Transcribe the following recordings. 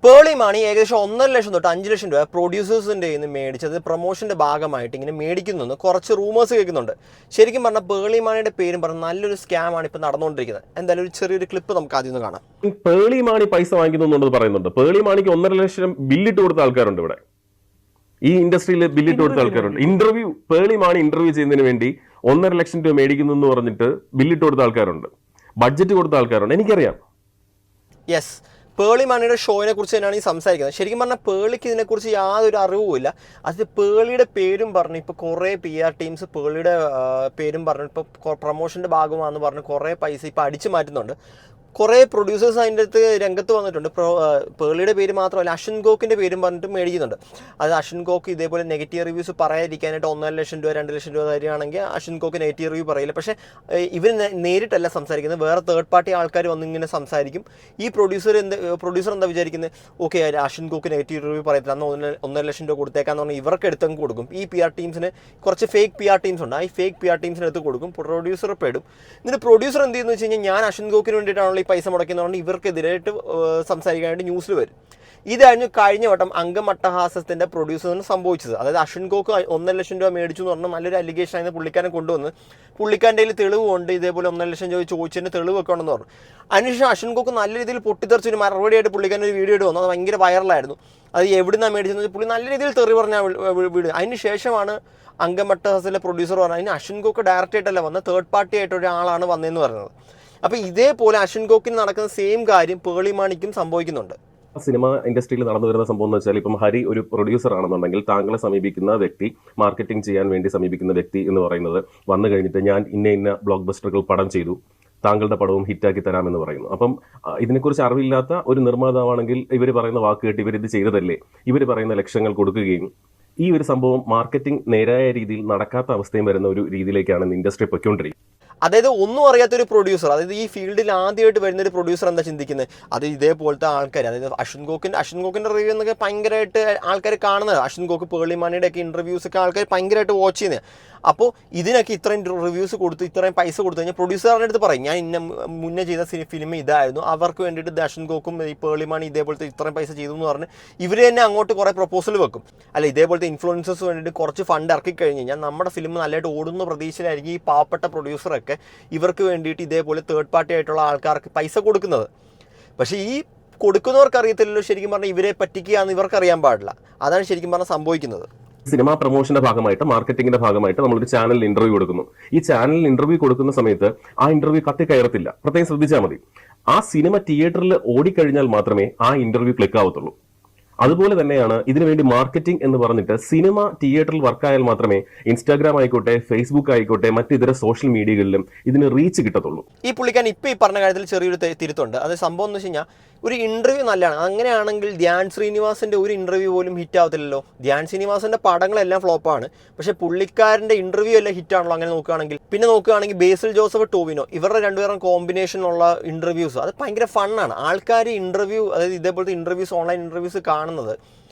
പേളി മാണി ഏകദേശം 1.5 ലക്ഷം തൊട്ട് 5 ലക്ഷം രൂപ പ്രൊഡ്യൂസേഴ്സിൻ്റെ നിന്ന് മേടിച്ചത് പ്രൊമോഷൻ്റെ ഭാഗമായിട്ട് ഇങ്ങനെ മേടിക്കുന്നു കുറച്ച് റൂമേഴ്സ് കേൾക്കുന്നുണ്ട്. ശരിക്കും പറഞ്ഞാൽ പേളി മാണിയുടെ പേരും പറഞ്ഞ് നല്ലൊരു സ്കാമാണ് ഇപ്പോൾ നടന്നുകൊണ്ടിരിക്കുന്നത്. എന്തായാലും ഒരു ചെറിയൊരു ക്ലിപ്പ് നമുക്ക് ആദ്യം ഒന്ന് കാണാം. പേളി മാണി പൈസ വാങ്ങിക്കുന്നുണ്ടെന്ന് പറയുന്നുണ്ട്. പേളി മാണിക്ക് 1.5 ലക്ഷം ബില്ലിട്ട് കൊടുത്ത ആൾക്കാരുണ്ട് ഇവിടെ. ഈ ഇൻഡസ്ട്രിയിൽ ബില്ലിട്ട് കൊടുത്ത ആൾക്കാരുണ്ട്. പേളി മാണി ഇന്റർവ്യൂ ചെയ്യുന്നതിന് വേണ്ടി 1.5 ലക്ഷം രൂപ മേടിക്കുന്നു എന്ന് പറഞ്ഞിട്ട് ബില്ലിട്ട് കൊടുത്ത ആൾക്കാരുണ്ട്, ബഡ്ജറ്റ് കൊടുത്ത ആൾക്കാരുണ്ട്. എനിക്കറിയാം. യെസ്, പേളി മാണിയുടെ ഷോയിനെ കുറിച്ച് തന്നെയാണ് ഈ സംസാരിക്കുന്നത്. ശരിക്കും പറഞ്ഞാൽ പേളിക്ക് ഇതിനെക്കുറിച്ച് യാതൊരു അറിവുമില്ല. അത് പേളിയുടെ പേരും പറഞ്ഞ് ഇപ്പോൾ കുറേ PR ടീംസ് പേളിയുടെ പേരും പറഞ്ഞ് ഇപ്പോൾ പ്രൊമോഷൻ്റെ ഭാഗമാണെന്ന് പറഞ്ഞ് കുറേ പൈസ ഇപ്പോൾ അടിച്ചു മാറ്റുന്നുണ്ട്. കുറേ പ്രൊഡ്യൂസേഴ്സ് അതിൻ്റെ അടുത്ത് രംഗത്ത് വന്നിട്ടുണ്ട്. പേളിയുടെ പേര് മാത്രമല്ല, അശ്വിൻ ഗോക്കിൻ്റെ പേരും പറഞ്ഞിട്ട് മേടിക്കുന്നുണ്ട്. അത് അശ്വിൻ ഗോക്ക് ഇതേപോലെ നെഗറ്റീവ് റിവ്യൂസ് പറയാതിരിക്കാനായിട്ട് 1.5 ലക്ഷം രൂപ 2 ലക്ഷം രൂപ തരികയാണെങ്കിൽ അശ്വിൻ ഗോക്ക് നെഗറ്റീവ് റിവ്യൂ പറയില്ല. പക്ഷേ ഇവർ നേരിട്ടല്ല സംസാരിക്കുന്നത്, വേറെ തേർഡ് പാർട്ടി ആൾക്കാർ വന്നിങ്ങനെ സംസാരിക്കും. ഈ പ്രൊഡ്യൂസർ എന്താ വിചാരിക്കുന്നത്, ഓക്കെ അശ്വിൻ ഗോക്ക് നെഗറ്റീവ് റിവ്യൂ പറയത്തില്ല, അന്ന് 1.5 ലക്ഷം രൂപ കൊടുത്തേക്കാന്ന് പറഞ്ഞാൽ ഇവർക്ക് എടുത്തങ്ങ് കൊടുക്കും. ഈ PR ടീംസിന് കുറച്ച് ഫേക്ക് PR ടീംസ് ഉണ്ട്. ആ ഫേക്ക് PR ടീംസിന് എടുത്ത് കൊടുക്കും, പ്രൊഡ്യൂസർ പെടും. എന്നിട്ട് പ്രൊഡ്യൂസർ എന്ത് ചെയ്യുന്നു വെച്ച് കഴിഞ്ഞാൽ, ഞാൻ അശ്വിൻ ഗോക്കിന് വേണ്ടിയിട്ടാണല്ലോ ഈ പൈസ മുടക്കുന്നതുകൊണ്ട് ഇവർക്കെതിരായിട്ട് സംസാരിക്കാനായിട്ട് ന്യൂസിൽ വരും. ഇതായിരുന്നു കഴിഞ്ഞ വട്ടം അംഗം അട്ടഹാസത്തിൻ്റെ പ്രൊഡ്യൂസറിന് സംഭവിച്ചത്. അതായത് അശ്വിൻ ഗോക്ക് 1.5 ലക്ഷം രൂപ മേടിച്ചു എന്ന് പറഞ്ഞാൽ നല്ലൊരു അലിഗേഷൻ ആയിരുന്നു പുള്ളിക്കാരൻ കൊണ്ടുവന്ന്. പുള്ളിക്കാരൻ്റെ കയ്യിൽ തെളിവുണ്ട്, ഇതേപോലെ 1.5 ലക്ഷം രൂപ ചോദിച്ചതിൻ്റെ തെളിവൊക്കെ ഉണ്ടെന്ന് പറഞ്ഞു. അതിനുശേഷം അശ്വിൻ ഗോക്ക് നല്ല രീതിയിൽ പൊട്ടിത്തെറിച്ചൊരു മറുപടിയായിട്ട് പുള്ളിക്കാരൻ ഒരു വീഡിയോ ഇട്ട് വന്നു. അത് ഭയങ്കര വൈറലായിരുന്നു. അത് എവിടുന്നാണ് മേടിച്ചെന്ന് പുള്ളി നല്ല രീതിയിൽ തെറി പറഞ്ഞാൽ വീഡിയോ. അതിന് ശേഷമാണ് അംഗം അട്ടഹാസിലെ പ്രൊഡ്യൂസർ പറഞ്ഞത് അതിന് അശ്വിൻ ഗോക്ക് ഡയറക്റ്റ് ആയിട്ടല്ല വന്നത്, തേർഡ് പാർട്ടി ആയിട്ട് ഒരാളാണ് വന്നതെന്ന് പറയുന്നത്. അപ്പോൾ ഇതേപോലെ അശ്വിൻ ഗോക്കിന് നടക്കുന്ന സെയിം കാര്യം പേളി മാണിക്കും സംഭവിക്കുന്നുണ്ട്. സിനിമ ഇൻഡസ്ട്രിയിൽ നടന്നു വരുന്ന സംഭവം എന്ന് വെച്ചാൽ, ഇപ്പം ഹരി ഒരു പ്രൊഡ്യൂസർ ആണെന്നുണ്ടെങ്കിൽ താങ്കളെ സമീപിക്കുന്ന വ്യക്തി, മാർക്കറ്റിംഗ് ചെയ്യാൻ വേണ്ടി സമീപിക്കുന്ന വ്യക്തി എന്ന് പറയുന്നത് വന്നു കഴിഞ്ഞിട്ട് ഞാൻ ഇന്ന ബ്ലോക്ക് ബസ്റ്ററുകൾ പടം ചെയ്തു, താങ്കളുടെ പടവും ഹിറ്റാക്കി തരാമെന്ന് പറയുന്നു. അപ്പം ഇതിനെക്കുറിച്ച് അറിവില്ലാത്ത ഒരു നിർമ്മാതാവാണെങ്കിൽ ഇവർ പറയുന്ന വാക്ക് കേട്ട് ഇവരിത് ചെയ്തതല്ലേ, ഇവർ പറയുന്ന ലക്ഷങ്ങൾ കൊടുക്കുകയും ഈ ഒരു സംഭവം മാർക്കറ്റിംഗ് നേരായ രീതിയിൽ നടക്കാത്ത അവസ്ഥയും വരുന്ന ഒരു രീതിയിലേക്കാണ് ഇൻഡസ്ട്രി പൊയ്ക്കൊണ്ടിരിക്കുന്നത്. അതായത് ഒന്നും അറിയാത്തൊരു പ്രൊഡ്യൂസർ, അതായത് ഈ ഫീൽഡിൽ ആദ്യമായിട്ട് വരുന്നൊരു പ്രൊഡ്യൂസർ എന്താ ചിന്തിക്കുന്നത്, അത് ഇതേപോലത്തെ ആൾക്കാർ, അതായത് അശ്വിൻ ഗോക്കിൻ്റെ റിവ്യൂ എന്നൊക്കെ ഭയങ്കരമായിട്ട് ആൾക്കാർ കാണുന്നത്, അശ്വിൻ ഗോക്ക് പേളി മാണിയുടെ ഒക്കെ ഇൻ്റർവ്യൂസ് ഒക്കെ ആൾക്കാർ ഭയങ്കരമായിട്ട് വാച്ച് ചെയ്യുന്നത്. അപ്പോൾ ഇതിനൊക്കെ ഇത്രയും റിവ്യൂസ് കൊടുത്ത് ഇത്രയും പൈസ കൊടുത്തു കഴിഞ്ഞാൽ പ്രൊഡ്യൂസറിൻ്റെ അടുത്ത് പറയും, ഞാൻ മുന്നേ ചെയ്ത ഫിലിം ഇതായിരുന്നു, അവർക്ക് വേണ്ടിയിട്ട് അശ്വിൻ ഗോക്കും ഈ പേളി മാണി ഇതേപോലത്തെ ഇത്രയും പൈസ ചെയ്തു എന്ന് പറഞ്ഞ് ഇവർ തന്നെ അങ്ങോട്ട് കുറേ പ്രപ്പോസൽ വെക്കും. അല്ല ഇതേപോലത്തെ ഇൻഫ്ലുവൻസേഴ്സ് വേണ്ടിയിട്ട് കുറച്ച് ഫണ്ട് ഇറക്കി കഴിഞ്ഞ് കഴിഞ്ഞാൽ നമ്മുടെ ഫിലിം നല്ലതായിട്ട് ഓടുന്ന പ്രതീക്ഷയിലായിരിക്കും ഈ പാവപ്പെട്ട പ്രൊഡ്യൂസറൊക്കെ ഇവർക്ക് വേണ്ടിയിട്ട് ഇതേപോലെ തേർഡ് പാർട്ടി ആയിട്ടുള്ള ആൾക്കാർക്ക് പൈസ കൊടുക്കുന്നത്. പക്ഷേ ഈ കൊടുക്കുന്നവർക്ക് അറിയത്തില്ലല്ലോ ശരിക്കും പറഞ്ഞാൽ ഇവരെ പറ്റിക്കുകയെന്ന് ഇവർക്കറിയാൻ പാടില്ല. അതാണ് ശരിക്കും പറഞ്ഞാൽ സംഭവിക്കുന്നത്. സിനിമാ പ്രൊമോഷന്റെ ഭാഗമായിട്ട്, മാർക്കറ്റിംഗിന്റെ ഭാഗമായിട്ട് നമ്മളൊരു ചാനലിൽ ഇന്റർവ്യൂ കൊടുക്കുന്നു. ഈ ചാനലിൽ ഇന്റർവ്യൂ കൊടുക്കുന്ന സമയത്ത് ആ ഇന്റർവ്യൂ കത്തിക്കയറത്തില്ല. പ്രത്യേകം ശ്രദ്ധിച്ചാൽ മതി. ആ സിനിമ തിയേറ്ററിൽ ഓടിക്കഴിഞ്ഞാൽ മാത്രമേ ആ ഇന്റർവ്യൂ ക്ലിക്ക് ആവത്തുള്ളൂ. അതുപോലെ തന്നെയാണ് ഇതിനുവേണ്ടി മാർക്കറ്റിംഗ് എന്ന് പറഞ്ഞിട്ട് സിനിമ തിയേറ്ററിൽ വർക്കായാൽ മാത്രമേ ഇൻസ്റ്റാഗ്രാം ആയിക്കോട്ടെ, ഫേസ്ബുക്ക് ആയിക്കോട്ടെ, മറ്റിതര സോഷ്യൽ മീഡിയകളിലും ഇതിന് റീച്ച് കിട്ടത്തുള്ളൂ. ഈ പുള്ളിക്കാൻ ഇപ്പം ഈ പറഞ്ഞ കാര്യത്തിൽ ചെറിയൊരു തിരുത്തുണ്ട്. അത് സംഭവം എന്ന് വെച്ച് കഴിഞ്ഞാൽ ഒരു ഇൻ്റർവ്യൂ നല്ലതാണ്. അങ്ങനെയാണെങ്കിൽ ധ്യാൻ ശ്രീനിവാസിൻ്റെ ഒരു ഇൻ്റർവ്യൂ പോലും ഹിറ്റ് ആവത്തില്ലല്ലോ. ധ്യാൻ ശ്രീനിവാസിൻ്റെ പടങ്ങളെല്ലാം ഫ്ലോപ്പാണ്, പക്ഷേ പുള്ളിക്കാരൻ്റെ ഇൻ്റർവ്യൂ എല്ലാം ഹിറ്റാണല്ലോ. അങ്ങനെ നോക്കുകയാണെങ്കിൽ പിന്നെ നോക്കുകയാണെങ്കിൽ ബേസിൽ ജോസഫ്, ടോവിനോ ഇവരുടെ രണ്ടുപേരും കോമ്പിനേഷനുള്ള ഇൻ്റർവ്യൂസ് അത് ഭയങ്കര ഫണ്ണാണ്. ആൾക്കാർ ഇൻ്റർവ്യൂ, അതായത് ഇതേപോലത്തെ ഇൻ്റർവ്യൂസ്, ഓൺലൈൻ ഇൻ്റർവ്യൂസ് കാണുന്നത്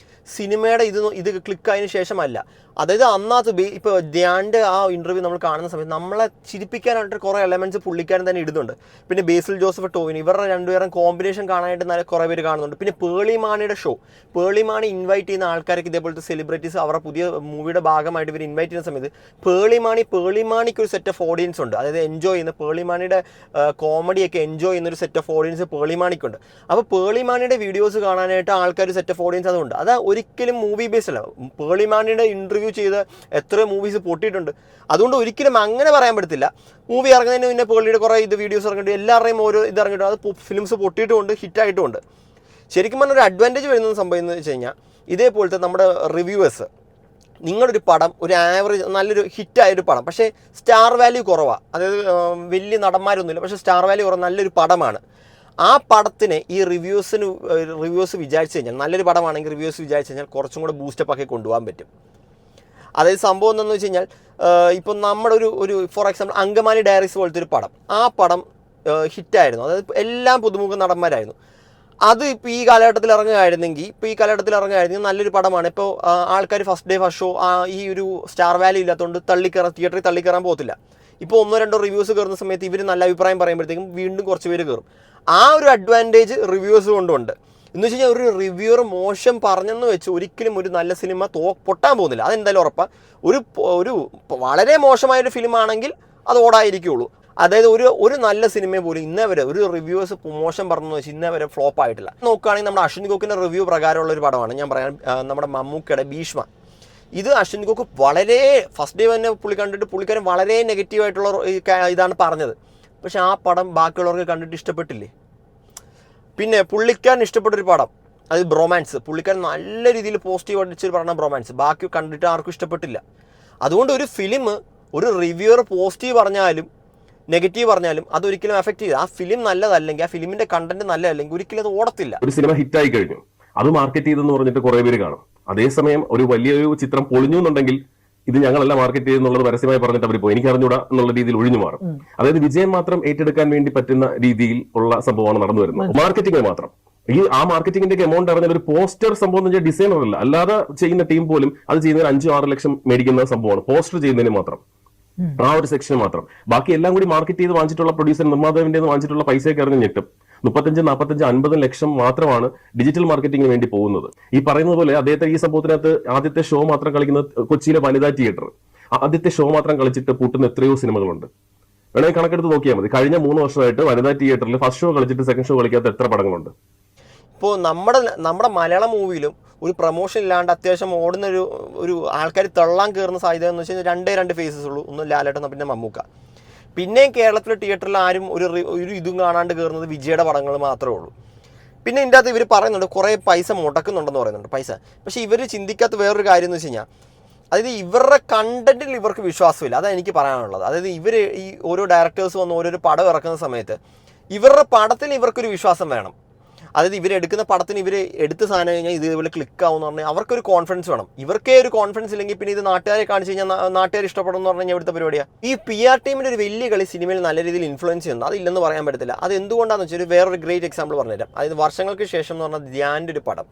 സിനിമയുടെ ഇത് ക്ലിക്കായതിനു ശേഷമല്ല. അതായത് അന്നകത്ത് ഇപ്പോൾ ധ്യാൻ്റെ ആ ഇൻ്റർവ്യൂ നമ്മൾ കാണുന്ന സമയത്ത് നമ്മളെ ചിരിപ്പിക്കാനായിട്ട് കുറേ എലമെൻറ്റ്സ് പുള്ളിക്കാരൻ തന്നെ ഇടുന്നുണ്ട്. പിന്നെ ബേസിൽ ജോസഫ്, ടോവിനോ ഇവരുടെ രണ്ടുപേരും കോമ്പിനേഷൻ കാണാനായിട്ട് നല്ല കുറേ പേര് കാണുന്നുണ്ട്. പിന്നെ പേളി മാണിയുടെ ഷോ, പേളി മാണി ഇൻവൈറ്റ് ചെയ്യുന്ന ആൾക്കാർക്ക് ഇതേപോലത്തെ സെലിബ്രിറ്റീസ് അവരുടെ പുതിയ മൂവിയുടെ ഭാഗമായിട്ട് ഇവർ ഇൻവൈറ്റ് ചെയ്യുന്ന സമയത്ത് പേളി മാണിക്ക് ഒരു സെറ്റ് ഓഫ് ഓഡിയൻസ് ഉണ്ട്. അതായത് എൻജോയ് ചെയ്യുന്ന പേളി മാണിയുടെ കോമഡിയൊക്കെ എൻജോയ് ചെയ്യുന്നൊരു സെറ്റ് ഓഫ് ഓഡിയൻസ് പേളി മാണിക്കുണ്ട്. അപ്പോൾ പേളി മാണിയുടെ വീഡിയോസ് കാണാനായിട്ട് ആൾക്കാർ സെറ്റ് ഓഫ് ഓഡിയൻസ് അതുകൊണ്ട് അത് ഒരിക്കലും മൂവി ബേസ്ഡ് അല്ല. പേളി മാണിയുടെ ഇൻ്റർവ്യൂ ചെയ്ത് എത്ര മൂവീസ് പൊട്ടിയിട്ടുണ്ട്. അതുകൊണ്ട് ഒരിക്കലും അങ്ങനെ പറയാൻ പറ്റത്തില്ല. മൂവി ഇറങ്ങുന്നതിന് പിന്നെ പേളിയുടെ കുറേ വീഡിയോസ് ഇറങ്ങിയിട്ട് എല്ലാവരുടെയും ഓരോ ഇറങ്ങിയിട്ട് അത് ഫിലിംസ് പൊട്ടിയിട്ടുമുണ്ട്, ഹിറ്റായിട്ടുമുണ്ട്. ശരിക്കും പറഞ്ഞാൽ ഒരു അഡ്വാൻറ്റേജ് വരുന്ന സംഭവം എന്ന് വെച്ച് കഴിഞ്ഞാൽ ഇതേപോലത്തെ നമ്മുടെ റിവ്യൂവേഴ്സ്, നിങ്ങളൊരു പടം ഒരു ആവറേജ് നല്ലൊരു ഹിറ്റായൊരു പടം, പക്ഷേ സ്റ്റാർ വാല്യൂ കുറവാണ്, അതായത് വലിയ നടന്മാരൊന്നുമില്ല, പക്ഷേ സ്റ്റാർ വാല്യൂ കുറവ്, നല്ലൊരു പടമാണ്. ആ പടത്തിന് ഈ റിവ്യൂസ് വിചാരിച്ചു കഴിഞ്ഞാൽ, നല്ലൊരു പടമാണെങ്കിൽ റിവ്യൂസ് വിചാരിച്ചു കഴിഞ്ഞാൽ കുറച്ചും കൂടെ ബൂസ്റ്റപ്പ് ആക്കി കൊണ്ടുപോകാൻ പറ്റും. അതായത് സംഭവം എന്താണെന്ന് വെച്ച് കഴിഞ്ഞാൽ, ഇപ്പം നമ്മുടെ ഒരു ഫോർ എക്സാമ്പിൾ അങ്കമാലി ഡയറീസ് പോലത്തെ ഒരു പടം, ആ പടം ഹിറ്റായിരുന്നു, അതായത് എല്ലാം പുതുമുഖ നടന്മാരായിരുന്നു. അത് ഇപ്പോൾ ഈ കാലഘട്ടത്തിൽ ഇറങ്ങുകയായിരുന്നെങ്കിൽ നല്ലൊരു പടമാണ്. ഇപ്പോൾ ആൾക്കാർ ഫസ്റ്റ് ഡേ ഫസ്റ്റ് ഷോ ഈ ഒരു സ്റ്റാർ വാല്യൂ ഇല്ലാത്തതുകൊണ്ട് തിയേറ്ററിൽ തള്ളിക്കയറാൻ പോകത്തില്ല. ഇപ്പോൾ 1-2 റിവ്യൂസ് കയറുന്ന സമയത്ത് ഇവർ നല്ല അഭിപ്രായം പറയുമ്പോഴത്തേക്കും വീണ്ടും കുറച്ച് പേര് കയറും. ആ ഒരു അഡ്വാൻറ്റേജ് റിവ്യൂസ് കൊണ്ടുണ്ട്. എന്ന് വെച്ച് കഴിഞ്ഞാൽ ഒരു റിവ്യൂവർ മോശം പറഞ്ഞെന്ന് വെച്ച് ഒരിക്കലും ഒരു നല്ല സിനിമ പൊട്ടാൻ പോകുന്നില്ല, അതെന്തായാലും ഉറപ്പാണ്. ഒരു വളരെ മോശമായൊരു ഫിലിമാണെങ്കിൽ അത് ഓടായിരിക്കുള്ളൂ. അതായത് ഒരു നല്ല സിനിമയെ പോലും ഇന്നേ വരെ ഒരു റിവ്യൂവേഴ്സ് മോശം പറഞ്ഞെന്ന് വെച്ച് ഇന്നേ വരെ ഫ്ലോപ്പ് ആയിട്ടില്ല. നോക്കുകയാണെങ്കിൽ നമ്മുടെ അശ്വിൻ ഗോക്കിൻ്റെ റിവ്യൂ പ്രകാരമുള്ള ഒരു പടമാണ് ഞാൻ പറയാൻ, നമ്മുടെ മമ്മൂക്കയുടെ ഭീഷ്മ. ഇത് അശ്വിൻ ഗോക്ക് വളരെ ഫസ്റ്റ് ഡേ തന്നെ പുള്ളി കണ്ടിട്ട് പുള്ളിക്കാരൻ വളരെ നെഗറ്റീവായിട്ടുള്ള ഇതാണ് പറഞ്ഞത്. പക്ഷെ ആ പടം ബാക്കിയുള്ളവർക്ക് കണ്ടിട്ട് ഇഷ്ടപ്പെട്ടില്ലേ. പിന്നെ പുള്ളിക്കാരൻ ഇഷ്ടപ്പെട്ടൊരു പടം അത് ബ്രൊമാൻസ്, പുള്ളിക്കാരൻ നല്ല രീതിയിൽ പോസിറ്റീവ് അടിച്ചൊരു പറഞ്ഞ ബ്രൊമാൻസ്, ബാക്കി കണ്ടിട്ട് ആർക്കും ഇഷ്ടപ്പെട്ടില്ല. അതുകൊണ്ട് ഒരു ഫിലിം ഒരു റിവ്യൂവർ പോസിറ്റീവ് പറഞ്ഞാലും നെഗറ്റീവ് പറഞ്ഞാലും അതൊരിക്കലും എഫക്ട് ചെയ്ത് ആ ഫിലിം നല്ലതല്ലെങ്കിൽ, ആ ഫിലിമിന്റെ കണ്ടന്റ് നല്ലതല്ലെങ്കിൽ ഒരിക്കലും അത് ഓടത്തില്ല. ഒരു സിനിമ ഹിറ്റായി കഴിഞ്ഞു, അത് മാർക്കറ്റ് ചെയ്തെന്ന് പറഞ്ഞിട്ട് കുറെ പേര് കാണും. അതേസമയം ഒരു വലിയൊരു ചിത്രം പൊളിഞ്ഞു എന്നുണ്ടെങ്കിൽ ഇത് ഞങ്ങളല്ല മാർക്കറ്റ് ചെയ്യുന്നുള്ളത് പരസ്യമായി പറഞ്ഞിട്ട് അവർ പോയി എനിക്ക് അറിഞ്ഞൂടാ എന്നുള്ള രീതിയിൽ ഒഴിഞ്ഞു മാറും. അതായത് വിജയം മാത്രം ഏറ്റെടുക്കാൻ വേണ്ടി പറ്റുന്ന രീതിയിൽ ഉള്ള സംഭവമാണ് നടന്നു വരുന്നത്. മാർക്കറ്റിംഗ് മാത്രം ആ മാർക്കറ്റിംഗിന്റെ എമൗണ്ട് അറിഞ്ഞാൽ ഒരു പോസ്റ്റർ സംഭവം എന്ന് വെച്ചാൽ ഡിസൈനർ അല്ല, അല്ലാതെ ചെയ്യുന്ന ടീം പോലും അത് ചെയ്യുന്നതിന് 5-6 ലക്ഷം മേടിക്കുന്ന സംഭവമാണ് പോസ്റ്റർ ചെയ്യുന്നതിന് മാത്രം, ആ ഒരു സെക്ഷൻ മാത്രം. ബാക്കി എല്ലാം കൂടി മാർക്കറ്റ് ചെയ്ത് വാങ്ങിച്ചിട്ടുള്ള പ്രൊഡ്യൂസർ നിർമ്മാതാവിന്റെ വാങ്ങിച്ചിട്ടുള്ള പൈസയൊക്കെ അറിഞ്ഞ് ഞെട്ടും. 35, 45, 50 ലക്ഷം മാത്രമാണ് ഡിജിറ്റൽ മാർക്കറ്റിംഗിന് വേണ്ടി പോകുന്നത്. ഈ പറയുന്നത് പോലെ അദ്ദേഹത്തെ ഈ സംഭവത്തിനകത്ത് ആദ്യത്തെ ഷോ മാത്രം കളിക്കുന്നത് കൊച്ചിയിലെ വനിതാ തിയേറ്റർ, ആദ്യത്തെ ഷോ മാത്രം കളിച്ചിട്ട് പൂട്ടുന്ന എത്രയോ സിനിമകളുണ്ട്. വേണമെങ്കിൽ കണക്കെടുത്ത് നോക്കിയാൽ മതി. കഴിഞ്ഞ 3 വർഷമായിട്ട് വനിതാ തിയേറ്ററിൽ ഫസ്റ്റ് ഷോ കളിച്ചിട്ട് സെക്കൻഡ് ഷോ കളിക്കാത്ത എത്ര പടങ്ങളുണ്ട്. ഇപ്പോൾ നമ്മുടെ മലയാളം മൂവിയിലും ഒരു പ്രൊമോഷൻ ഇല്ലാണ്ട് അത്യാവശ്യം ഓടുന്ന ഒരു ആൾക്കാർ തള്ളാൻ കയറുന്ന സാധ്യത എന്ന് വെച്ച് കഴിഞ്ഞാൽ 2 ഫേസസ് ഉള്ളൂ. ഒന്ന് ലാലേട്ടൻ, പിന്നെ മമ്മൂക്ക. പിന്നെയും കേരളത്തിലെ തിയേറ്ററിൽ ആരും ഒരു ഇതും കാണാണ്ട് കയറുന്നത് വിജയുടെ പടങ്ങൾ മാത്രമേ ഉള്ളൂ. പിന്നെ ഇതിൻ്റെ അകത്ത് ഇവർ പറയുന്നുണ്ട് കുറേ പൈസ മുടക്കുന്നുണ്ടെന്ന് പറയുന്നുണ്ട് പൈസ. പക്ഷേ ഇവർ ചിന്തിക്കാത്ത വേറൊരു കാര്യം എന്ന് വെച്ച് കഴിഞ്ഞാൽ, അതായത് ഇവരുടെ കണ്ടന്റിൽ ഇവർക്ക് വിശ്വാസമില്ല. അതാണ് എനിക്ക് പറയാനുള്ളത്. അതായത് ഇവർ ഈ ഓരോ ഡയറക്ടേഴ്സ് വന്ന് ഓരോരോ പടം ഇറക്കുന്ന സമയത്ത് ഇവരുടെ പടത്തിൽ ഇവർക്കൊരു വിശ്വാസം വേണം. അതായത് ഇവരെടുക്കുന്ന പടത്തിന് ഇവർ എടുത്ത സാധനം കഴിഞ്ഞാൽ ഇതേപോലെ ക്ലിക്ക് ആവുമെന്ന് പറഞ്ഞാൽ അവർക്കൊരു കോൺഫിഡൻസ് വേണം. ഇവർക്കേ ഒരു കോൺഫിഡൻസ് ഇല്ലെങ്കിൽ പിന്നെ ഇത് നാട്ടുകാരെ കാണിച്ചു കഴിഞ്ഞാൽ നാട്ടുകാർ ഇഷ്ടപ്പെടും എന്ന് പറഞ്ഞു കഴിഞ്ഞാൽ ഇവിടുത്തെ പരിപാടിയാണ്. ഈ PR ടീമിൻ്റെ ഒരു വലിയ കളി സിനിമയിൽ നല്ല രീതിയിൽ ഇൻഫ്ലുവൻസ് ചെയ്യുന്നത് അതില്ലെന്ന് പറയാൻ പറ്റത്തില്ല. അത് എന്തുകൊണ്ടാണെന്ന് വെച്ചാൽ വേറൊരു ഗ്രേറ്റ് എക്സാമ്പിൾ പറഞ്ഞുതരാം. അതായത് വർഷങ്ങൾക്ക് ശേഷം എന്ന് പറഞ്ഞാൽ ധ്യാൻ്റെ ഒരു പടം,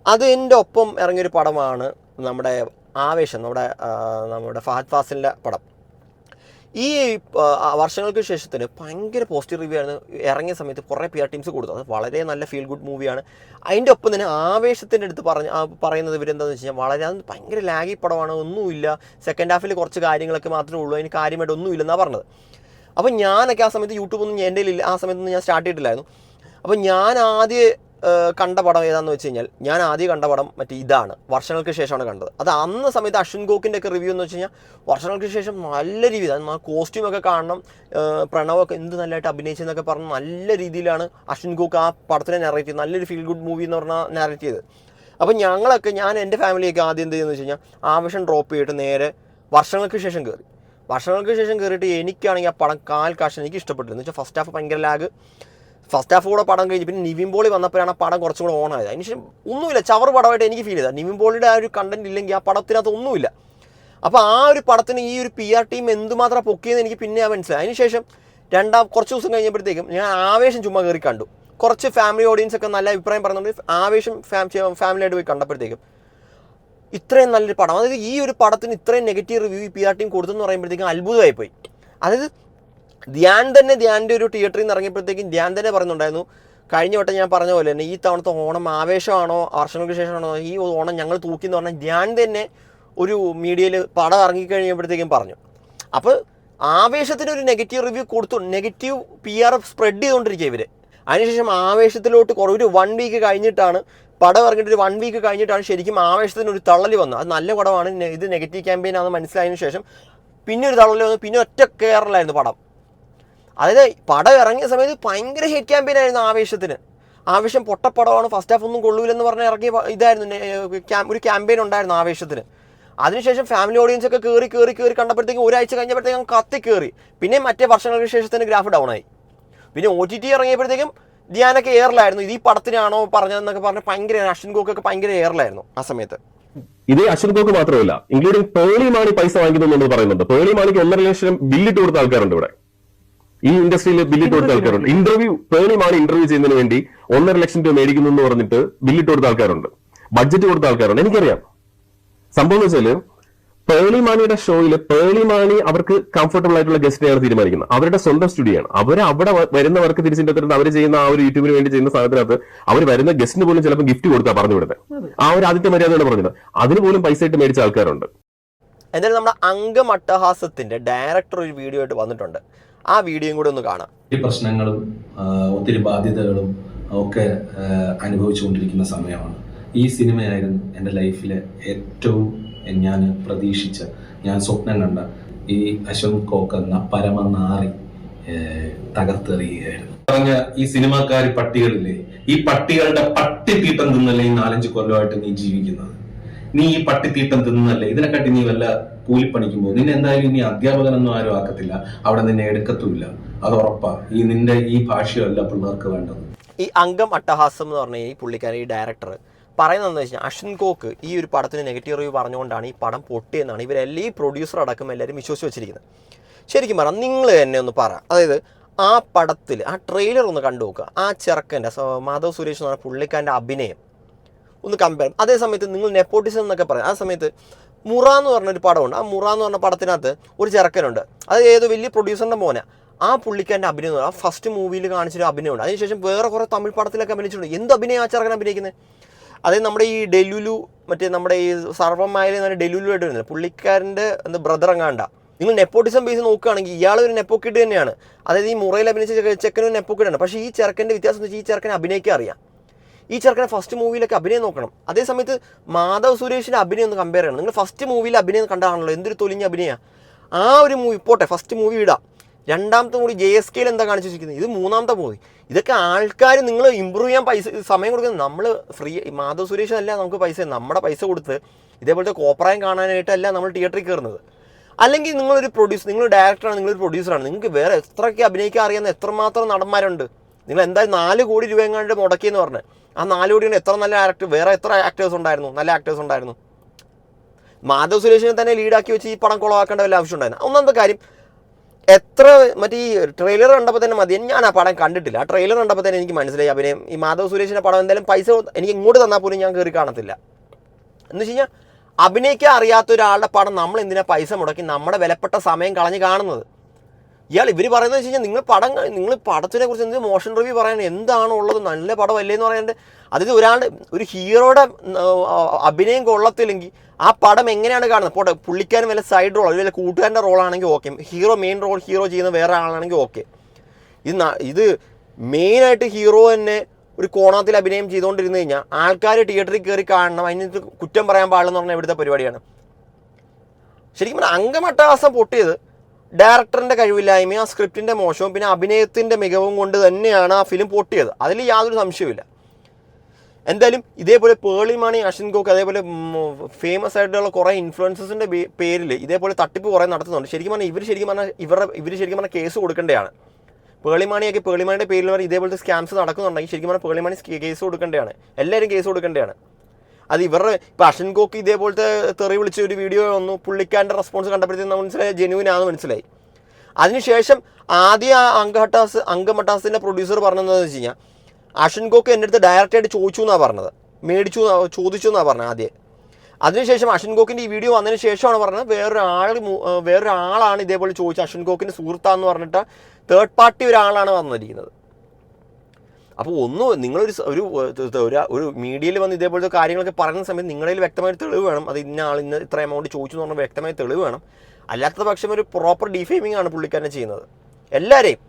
അത് എൻ്റെ ഒപ്പം ഇറങ്ങിയൊരു പടമാണ് നമ്മുടെ ആവേശം, നമ്മുടെ ഫഹദ് ഫാസിലിൻ്റെ പടം. ഈ വർഷങ്ങൾക്ക് ശേഷത്തിന് ഭയങ്കര പോസിറ്റീവ് റിവ്യൂ ആണ് ഇറങ്ങിയ സമയത്ത് കുറേ PR ടീംസ് കൊടുത്തു. അത് വളരെ നല്ല ഫീൽ ഗുഡ് മൂവിയാണ്. അതിൻ്റെ ഒപ്പം തന്നെ ആവേശത്തിൻ്റെ അടുത്ത് പറയുന്നത് ഇവരെന്താണെന്ന് വെച്ച് കഴിഞ്ഞാൽ വളരെ ഭയങ്കര ലാഗി പടമാണ്, ഒന്നുമില്ല, സെക്കൻഡ് ഹാഫിൽ കുറച്ച് കാര്യങ്ങളൊക്കെ മാത്രമേ ഉള്ളൂ, അതിന് കാര്യമായിട്ട് ഒന്നുമില്ലെന്നാണ് പറഞ്ഞത്. അപ്പോൾ ഞാനൊക്കെ ആ സമയത്ത് യൂട്യൂബൊന്നും എൻ്റെ കയ്യിൽ ആ സമയത്തൊന്നും ഞാൻ സ്റ്റാർട്ട് ചെയ്തിട്ടില്ലായിരുന്നു. അപ്പോൾ ഞാൻ ആദ്യം കണ്ട പടം ഏതാണെന്ന് വെച്ച് കഴിഞ്ഞാൽ, ഞാൻ ആദ്യം കണ്ട പടം മറ്റേ ഇതാണ്, വർഷങ്ങൾക്ക് ശേഷമാണ് കണ്ടത്. അത് അന്ന് സമയത്ത് അശ്വിൻ ഗോക്കിൻ്റെ ഒക്കെ റിവ്യൂ എന്ന് വെച്ച് കഴിഞ്ഞാൽ വർഷങ്ങൾക്ക് ശേഷം നല്ല രീതിയിൽ ആ കോസ്റ്റ്യൂമൊക്കെ കാണണം, പ്രണവൊക്കെ എന്ത് നല്ലതായിട്ട് അഭിനയിച്ചെന്നൊക്കെ പറഞ്ഞ് നല്ല രീതിയിലാണ് അശ്വിൻ ഗോക്ക് ആ പടത്തിനെ നാരേറ്റ് ചെയ്ത് നല്ലൊരു ഫീൽ ഗുഡ് മൂവി എന്ന് പറഞ്ഞാൽ നാരേറ്റ് ചെയ്ത്. അപ്പോൾ ഞാൻ എൻ്റെ ഫാമിലിയൊക്കെ ആദ്യം എന്ത് ചെയ്യുന്നത് വെച്ച് കഴിഞ്ഞാൽ ആവേശം ഡ്രോപ്പ് ചെയ്തിട്ട് നേരെ വർഷങ്ങൾക്ക് ശേഷം കയറി. വർഷങ്ങൾക്ക് ശേഷം കയറിയിട്ട് എനിക്കാണെങ്കിൽ ആ പടം കാശ് എനിക്ക് ഇഷ്ടപ്പെട്ടില്ല. എന്ന് വെച്ചാൽ ഫസ്റ്റ് ഹാഫ് ഭയങ്കര ലാഗ്, ഫസ്റ്റ് ഹാഫ് കൂടെ പടം കഴിഞ്ഞ് പിന്നെ നിവിൻ പോളി വന്നപ്പോഴാണ് ആ പടം കുറച്ചും കൂടെ ഓൺ ആയത്. അതിനുശേഷം ഒന്നുമില്ല, ചവർ പടമായിട്ട് എനിക്ക് ഫീൽ ചെയ്തത്. നിവിൻ പോളിയുടെ ആ ഒരു കണ്ടന്റ് ഇല്ലെങ്കിൽ ആ പടത്തിനകത്ത് ഒന്നുമില്ല. അപ്പോൾ ആ ഒരു പടത്തിന് ഈ ഒരു PR ടീം എന്തുമാത്രം പൊക്കിയെന്ന് എനിക്ക് പിന്നെ മനസ്സിലായി. അതിനുശേഷം കുറച്ച് ദിവസം കഴിഞ്ഞപ്പോഴത്തേക്കും ഞാൻ ആവേശം ചുമ്മാ കയറി കണ്ടു. കുറച്ച് ഫാമിലി ഓഡിയൻസ് ഒക്കെ നല്ല അഭിപ്രായം പറഞ്ഞുകൊണ്ട് ആവേശം ഫാമിലിയായിട്ട് പോയി കണ്ടപ്പോഴത്തേക്കും ഇത്രയും നല്ലൊരു പടം, അതായത് ഈ ഒരു പടത്തിന് ഇത്രയും നെഗറ്റീവ് റിവ്യൂ ഈ PR ടീം കൊടുത്തെന്ന് പറയുമ്പോഴത്തേക്കും അത്ഭുതമായിപ്പോയി. അതായത് ധ്യാൻ്റെ ഒരു തിയേറ്ററിൽ നിന്ന് ഇറങ്ങിയപ്പോഴത്തേക്കും ധ്യാൻ തന്നെ പറയുന്നുണ്ടായിരുന്നു, കഴിഞ്ഞ വട്ടം ഞാൻ പറഞ്ഞ പോലെ തന്നെ ഈ തവണത്തെ ഓണം ആവേശമാണോ വർഷങ്ങൾക്ക് ശേഷമാണോ ഈ ഓണം ഞങ്ങൾ തൂക്കിയെന്ന് പറഞ്ഞാൽ ധ്യാൻ തന്നെ ഒരു മീഡിയയിൽ പടം ഇറങ്ങിക്കഴിഞ്ഞപ്പോഴത്തേക്കും പറഞ്ഞു. അപ്പോൾ ആവേശത്തിന് ഒരു നെഗറ്റീവ് റിവ്യൂ കൊടുത്തു, നെഗറ്റീവ് PR സ്പ്രെഡ് ചെയ്തുകൊണ്ടിരിക്കുക ഇവർ. അതിനുശേഷം ആവേശത്തിലോട്ട് ഒരു 1 വീക്ക് കഴിഞ്ഞിട്ടാണ് പടം ഇറങ്ങിയിട്ട് ഒരു 1 വീക്ക് കഴിഞ്ഞിട്ടാണ് ശരിക്കും ആവേശത്തിന് ഒരു തള്ളൽ വന്നത്. അത് നല്ല പടമാണ്, ഇത് നെഗറ്റീവ് ക്യാമ്പയിൻ ആണെന്ന് മനസ്സിലായതിനു ശേഷം പിന്നെ ഒരു തള്ളൽ വന്നു, പിന്നെ ഒറ്റ കയറലായിരുന്നു പടം. അതായത് പടം ഇറങ്ങിയ സമയത്ത് ഭയങ്കര ഹിറ്റ് ക്യാമ്പയിൻ ആയിരുന്നു ആവേശത്തിന്. ആവേശം പൊട്ടപ്പടമാണ്, ഫസ്റ്റ് ഹാഫ് ഒന്നും കൊള്ളൂലെന്ന് പറഞ്ഞ് ഇറങ്ങിയ ഇതായിരുന്നു, ഒരു ക്യാമ്പയിൻ ഉണ്ടായിരുന്നു ആവേശത്തിന്. അതിനുശേഷം ഫാമിലി ഓഡിയൻസ് ഒക്കെ കയറി കണ്ടപ്പോഴത്തേക്കും ഒരാഴ്ച കഴിഞ്ഞപ്പോഴത്തേക്കും കത്തി കയറി. പിന്നെ മറ്റേ വർഷങ്ങൾക്ക് ശേഷത്തിന് ഗ്രാഫ് ഡൗൺ ആയി. പിന്നെ OTT ഇറങ്ങിയപ്പോഴത്തേക്കും ധ്യാനൊക്കെ എയറിലായിരുന്നു. ഇത് ഈ പടത്തിനാണോ പറഞ്ഞതെന്നൊക്കെ പറഞ്ഞ് ഭയങ്കര അശ്വിൻ ഗോക്കൊക്കെ ഭയങ്കര എയറിലായിരുന്നു ആ സമയത്ത്. ഇതേ അശ്വിൻ ഗോക്ക് മാത്രമല്ല, ഇൻക്ലൂഡിംഗ് പേളി മാണി പൈസ വാങ്ങിക്കുന്നു പറയുന്നുണ്ട്. പേളി മാണിക്ക് 1.5 ലക്ഷം ബില്ലിട്ട് കൊടുത്ത ആൾക്കാരുണ്ട് ഇവിടെ, ഈ ഇൻഡസ്ട്രിയിൽ ബില്ലിട്ട് കൊടുത്ത ആൾക്കാരുണ്ട്. പേളി മാണി ഇന്റർവ്യൂ ചെയ്യുന്നതിന് വേണ്ടി 1.5 ലക്ഷം രൂപ മേടിക്കുന്നു എന്ന് പറഞ്ഞിട്ട് ബില്ലിട്ട് കൊടുത്ത ആൾക്കാരുണ്ട്, ബഡ്ജറ്റ് കൊടുത്ത ആൾക്കാരുണ്ട്. എനിക്കറിയാം സംഭവം എന്ന് വെച്ചാല് പേളിമാണിയുടെ ഷോയിൽ പേളിമാണി അവർക്ക് കംഫർട്ടബിൾ ആയിട്ടുള്ള ഗസ്റ്റിനെയാണ് തീരുമാനിക്കുന്നത്. അവരുടെ സ്വന്തം സ്റ്റുഡിയോ ആണ്. അവർ അവിടെ വരുന്നവർക്ക് തിരിച്ചിട്ട് അവർ ചെയ്യുന്ന ആ ഒരു യൂട്യൂബിന് വേണ്ടി ചെയ്യുന്ന സാധനത്തിനകത്ത് അവർ വരുന്ന ഗസ്റ്റിന് പോലും ചിലപ്പോൾ ഗിഫ്റ്റ് കൊടുത്താൽ പറഞ്ഞു വിടുന്നത്. ആ ഒരു ആദ്യത്തെ മര്യാദയാണ് പറഞ്ഞത്. അതിന് പോലും പൈസ ഇട്ട് മേടിച്ച ആൾക്കാരുണ്ട്. എന്തായാലും നമ്മുടെ അംഗമട്ടഹാസത്തിന്റെ ഡയറക്ടർ ഒരു വീഡിയോ ആയിട്ട് വന്നിട്ടുണ്ട്. ആ വീഡിയോയും കൂടെ ഒന്ന് കാണാം. ഒത്തിരി പ്രശ്നങ്ങളും ഒത്തിരി ബാധ്യതകളും ഒക്കെ അനുഭവിച്ചുകൊണ്ടിരിക്കുന്ന സമയമാണ്. ഈ സിനിമയായിരുന്നു എൻ്റെ ലൈഫിലെ ഏറ്റവും ഞാൻ പ്രതീക്ഷിച്ച, ഞാൻ സ്വപ്നം കണ്ട ഈ അശ്വന്ത് കോക്ക് എന്ന പരമനാറി തകർത്തെറിയുകയായിരുന്നു. പറഞ്ഞ ഈ സിനിമാക്കാരി പട്ടികളില്ലേ, ഈ പട്ടികളുടെ പട്ടിത്തീട്ടം തിന്നല്ലേ ഈ 4-5 കൊല്ലമായിട്ട് നീ ജീവിക്കുന്നത്. നീ ഈ പട്ടിത്തീട്ടം തിന്നല്ലേ, ഇതിനെക്കാട്ടി നീ വല്ല കൂലിപ്പണിക്കുമ്പോൾ നിന്നെ എന്തായാലും ഇനി അധ്യാപകനൊന്നും ആരും ആക്കത്തില്ല, അവിടെ നിന്നെ എടുക്കത്തുമില്ല, അത് ഉറപ്പാ. നിന്റെ ഈ ഭാഷയല്ല പിള്ളേർക്ക് വേണ്ടത്. ഈ അംഗം അട്ടഹാസം എന്ന് പറഞ്ഞ ഈ പുള്ളിക്കാരൻ, ഈ ഡയറക്ടർ പറയുന്നതെന്ന് വെച്ചാൽ അശ്വിൻ കോക്ക് ഈ ഒരു പടത്തിന് നെഗറ്റീവ് റിവ്യൂ പറഞ്ഞുകൊണ്ടാണ് ഈ പടം പൊട്ടിയെന്നാണ് ഇവരെല്ലാം, ഈ പ്രൊഡ്യൂസർ അടക്കം എല്ലാവരും വിശ്വസിച്ച് വെച്ചിരിക്കുന്നത്. ശരിക്കും പറയാം, നിങ്ങൾ തന്നെ ഒന്ന് പറ. അതായത് ആ പടത്തിൽ ആ ട്രെയിലർ ഒന്ന് കണ്ടു നോക്കുക. ആ ചെറുക്കൻ്റെ മാധവ് സുരേഷ് എന്ന് പറഞ്ഞ പുള്ളിക്കാരൻ്റെ അഭിനയം ഒന്ന് കമ്പയർ. അതേ സമയത്ത് നിങ്ങൾ നെപ്പോട്ടിസം എന്നൊക്കെ പറയാം. ആ സമയത്ത് മുറ എന്ന് പറഞ്ഞൊരു പടമുണ്ട്. ആ മുറ എന്ന് പറഞ്ഞ പടത്തിനകത്ത് ഒരു ചെറുക്കനുണ്ട്. അത് ഏതോ വലിയ പ്രൊഡ്യൂസറിൻ്റെ മോനെ. ആ പുള്ളിക്കാരൻ്റെ അഭിനയം എന്ന് പറഞ്ഞാൽ ആ ഫസ്റ്റ് മൂവിയിൽ കാണിച്ചൊരു അഭിനയമുണ്ട്. അതിനുശേഷം വേറെ കുറേ തമിഴ് പടത്തിലൊക്കെ അഭിനയിച്ചിട്ടുണ്ട്. എന്ത് അഭിനയം ആ ചെറുക്കൻ അഭിനയിക്കുന്നത്. അതായത് നമ്മുടെ ഈ ഡെലുലു, മറ്റേ നമ്മുടെ ഈ സർവമായാലും എന്ന് പറഞ്ഞാൽ ഡെലുലു ആയിട്ട് വരുന്നത് പുള്ളിക്കാരൻ്റെ എന്താ ബ്രദർ എങ്ങാണ്ട. നിങ്ങൾ നെപ്പോട്ടിസം ബേസ് നോക്കുകയാണെങ്കിൽ ഇയാൾ ഒരു നെപ്പോക്കിട്ട് തന്നെയാണ്. അതായത് ഈ മുറയിൽ അഭിനയിച്ച ചെക്കനും നെപ്പോക്കിട്ടാണ്. പക്ഷേ ഈ ചെറുക്കൻ്റെ വ്യത്യാസം എന്ന് വെച്ചാൽ ഈ ചെറുക്കനെ അഭിനയിക്കാൻ അറിയാം. ഈ ചെറുക്കനെ ഫസ്റ്റ് മൂവിയിലൊക്കെ അഭിനയം നോക്കണം. അതേ സമയത്ത് മാധവ് സുരേഷിൻ്റെ അഭിനയം ഒന്ന് കമ്പയർ ചെയ്യണം. നിങ്ങൾ ഫസ്റ്റ് മൂവിയിൽ അഭിനയം കണ്ടാണല്ലോ, എന്തൊരു തൊലിഞ്ഞ അഭിനയമാണ്. ആ ഒരു മൂവി പോട്ടെ, ഫസ്റ്റ് മൂവി ഇടാം. രണ്ടാമത്തെ മൂവി JSKയിൽ എന്താ കാണിച്ചു വെച്ചിരിക്കുന്നത്, ഇത് മൂന്നാമത്തെ മൂവി. ഇതൊക്കെ ആൾക്കാർ നിങ്ങൾ ഇമ്പ്രൂവ് ചെയ്യാൻ പൈസ സമയം കൊടുക്കുന്നത്. നമ്മൾ ഫ്രീ മാധവ് സുരേഷ് അല്ല നമുക്ക് പൈസ, നമ്മുടെ പൈസ കൊടുത്ത് ഇതേപോലത്തെ കോപ്രായം കാണാനായിട്ടല്ല നമ്മൾ തിയേറ്ററിൽ കയറുന്നത്. അല്ലെങ്കിൽ നിങ്ങളൊരു നിങ്ങൾ ഡയറക്ടറാണ്, നിങ്ങളൊരു പ്രൊഡ്യൂസറാണ്, നിങ്ങൾക്ക് വേറെ എത്രയൊക്കെ അഭിനയിക്കാൻ അറിയാവുന്ന എത്രമാത്രം നടന്മാരുണ്ട്. നിങ്ങൾ എന്തായാലും 4 കോടി രൂപ എങ്ങാണ്ട് മുടക്കിയെന്ന് പറഞ്ഞ് ആ 4 കോടി കൊണ്ട് എത്ര നല്ല വേറെ എത്ര ആക്ടേഴ്സ് ഉണ്ടായിരുന്നു, നല്ല ആക്ടേഴ്സ് ഉണ്ടായിരുന്നു. മാധവ് സുരേഷിനെ തന്നെ ലീഡാക്കി വെച്ച് ഈ പടം കുളമാക്കേണ്ട വല്ല ആവശ്യം ഉണ്ടായിരുന്നു. ഒന്നാമത്തെ കാര്യം, എത്ര മറ്റേ ഈ ട്രെയിലർ കണ്ടപ്പോൾ തന്നെ മതി. ഞാൻ ആ പടം കണ്ടിട്ടില്ല. ആ ട്രെയിലർ കണ്ടപ്പോൾ തന്നെ എനിക്ക് മനസ്സിലായി അഭിനയം. ഈ മാധവ് സുരേഷിൻ്റെ പടം എന്തായാലും പൈസ എനിക്ക് ഇങ്ങോട്ട് തന്നാൽ പോലും ഞാൻ കയറി കാണത്തില്ല. എന്ന് വെച്ച് കഴിഞ്ഞാൽ അഭിനയിക്കാൻ അറിയാത്ത ഒരാളുടെ പടം നമ്മൾ എന്തിനാ പൈസ മുടക്കി നമ്മുടെ വിലപ്പെട്ട സമയം കളഞ്ഞ് കാണുന്നത്. ഇവർ പറയുന്നത് വെച്ച് കഴിഞ്ഞാൽ നിങ്ങൾ പടത്തിനെ കുറിച്ച് എന്ത് മോഷൻ റിവ്യൂ പറയാൻ എന്താണോ ഉള്ളത്, നല്ല പടമല്ലേ എന്ന് പറയാണ്ട്. അതായത് ഒരു ഹീറോയുടെ അഭിനയം കൊള്ളത്തില്ലെങ്കിൽ ആ പടം എങ്ങനെയാണ് കാണുന്നത്. പോട്ടെ, പുള്ളിക്കാരൻ വല്ല സൈഡ് റോൾ അല്ലെങ്കിൽ കൂട്ടുകാരൻ്റെ റോളാണെങ്കിൽ ഓക്കെ, മെയിൻ റോൾ ഹീറോ ചെയ്യുന്ന വേറെ ആളാണെങ്കിൽ ഓക്കെ. ഇത് മെയിനായിട്ട് ഹീറോ തന്നെ ഒരു കോണത്തിൽ അഭിനയം ചെയ്തുകൊണ്ടിരുന്നു കഴിഞ്ഞാൽ ആൾക്കാർ തിയേറ്ററിൽ കയറി കാണണം, അതിന് കുറ്റം പറയാൻ പാടില്ലെന്ന് പറഞ്ഞാൽ ഇവിടുത്തെ പരിപാടിയാണ്. ശരിക്കും പറഞ്ഞാൽ അംഗമട്ടഹാസം പൊട്ടിയത് ഡയറക്ടറിൻ്റെ കഴിവില്ലായ്മയും ആ സ്ക്രിപ്റ്റിൻ്റെ മോശവും പിന്നെ അഭിനയത്തിൻ്റെ മികവും കൊണ്ട് തന്നെയാണ് ആ ഫിലിം പൊട്ടിയത്. അതിൽ യാതൊരു സംശയവുമില്ല. എന്തായാലും ഇതേപോലെ പേളിമാണി, അശ്വിൻ കോക്ക്, അതേപോലെ ഫേമസ് ആയിട്ടുള്ള കുറേ ഇൻഫ്ലുവൻസേഴ്സിൻ്റെ പേരിൽ ഇതേപോലെ തട്ടിപ്പ് കുറേ നടത്തുന്നുണ്ട്. ശരിക്കും പറഞ്ഞാൽ ഇവർ ശരിക്കും പറഞ്ഞാൽ കേസ് കൊടുക്കേണ്ടതാണ്. പേളിമാണിയുടെ പേരിൽ ഇതേപോലത്തെ സ്കാംസ് നടക്കുന്നുണ്ടെങ്കിൽ ശരിക്കും പറഞ്ഞാൽ പേളിമാണി കേസ് കൊടുക്കേണ്ടതാണ്. എല്ലാവരും കേസ് കൊടുക്കേണ്ടതാണ്. അത് ഇപ്പം അശ്വിൻ കോക്ക് ഇതേപോലത്തെ തെറി വിളിച്ച ഒരു വീഡിയോ വന്നു. പുള്ളിക്കാരൻ്റെ റെസ്പോൺസ് കണ്ടപ്പോഴത്തേക്കും മനസ്സിലായി ജെന്യൂനാണെന്ന് മനസ്സിലായി. അതിനുശേഷം ആദ്യം അംഗമട്ടാസിൻ്റെ പ്രൊഡ്യൂസർ പറഞ്ഞതെന്ന് വെച്ച് കഴിഞ്ഞാൽ അശ്വിൻ കോക്ക് എൻ്റെ അടുത്ത് ഡയറക്റ്റായിട്ട് ചോദിച്ചു എന്നാണ് പറഞ്ഞത്, ചോദിച്ചു എന്നാണ് പറഞ്ഞത് ആദ്യം. അതിനുശേഷം അശ്വിൻ കോക്കിൻ്റെ ഈ വീഡിയോ വന്നതിന് ശേഷമാണ് പറഞ്ഞത് വേറൊരാളാണ് ഇതേപോലെ ചോദിച്ചത്, അശ്വിൻ കോക്കിൻ്റെ സുഹൃത്താന്ന് പറഞ്ഞിട്ട് തേർഡ് പാർട്ടി ഒരാളാണ് വന്നിരിക്കുന്നത്. അപ്പോൾ നിങ്ങളൊരു ഒരു മീഡിയയിൽ വന്ന് ഇതേപോലത്തെ കാര്യങ്ങളൊക്കെ പറയുന്ന സമയത്ത് നിങ്ങളിൽ വ്യക്തമായ തെളിവ് വേണം. അത് ഇത്ര എമൗണ്ട് ചോദിച്ചു എന്ന് പറഞ്ഞാൽ വ്യക്തമായ തെളിവ് വേണം. അല്ലാത്ത പക്ഷം ഒരു പ്രോപ്പർ ഡിഫെയിമിംഗ് ആണ് പുള്ളിക്കാരനെ ചെയ്യുന്നത് എല്ലാവരെയും.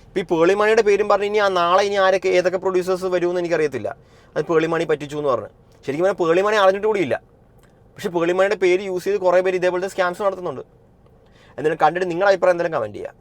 ഇപ്പോൾ ഈ പേളിമാണിയുടെ പേരും പറഞ്ഞ് ഇനി നാളെ ഏതൊക്കെ പ്രൊഡ്യൂസേഴ്സ് വരുമെന്ന് എനിക്കറിയത്തില്ല. അത് പേളിമാണി പറ്റിച്ചു എന്ന് പറഞ്ഞ് ശരിക്കും പറഞ്ഞാൽ പേളിമാണി അറിഞ്ഞിട്ട് കൂടിയില്ല. പക്ഷേ പേളിമാണിയുടെ പേര് യൂസ് ചെയ്ത് കുറേ പേര് ഇതേപോലത്തെ സ്കാംസ് നടത്തുന്നുണ്ട്. എന്തായാലും കണ്ടിട്ട് നിങ്ങളുടെ അഭിപ്രായം എന്തായാലും കമൻറ്റ് ചെയ്യുക.